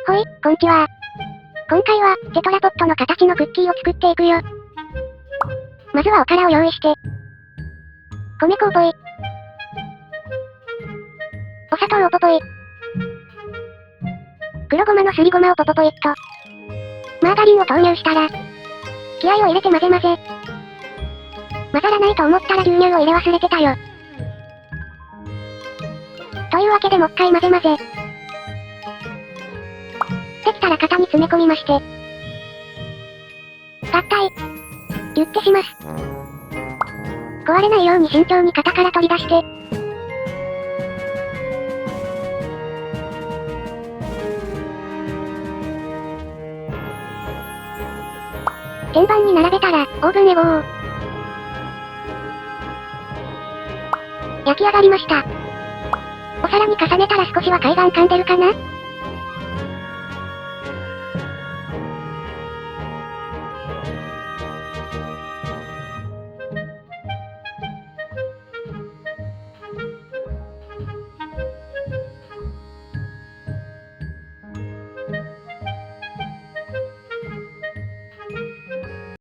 ほい、こんちは。今回は、テトラポットの形のクッキーを作っていくよ。まずはおからを用意して。米粉をぽい。お砂糖をぽぽい。黒ごまのすりごまをぽぽぽいっと。マーガリンを投入したら、気合を入れて混ぜ混ぜ。混ざらないと思ったら牛乳を入れ忘れてたよ。というわけでもう一回混ぜ混ぜ。できたら型に詰め込みまして。合体。ギュッてします。壊れないように慎重に型から取り出して。順番に並べたら、オーブンへゴー。焼き上がりました。お皿に重ねたら少しは海岸感出るかな？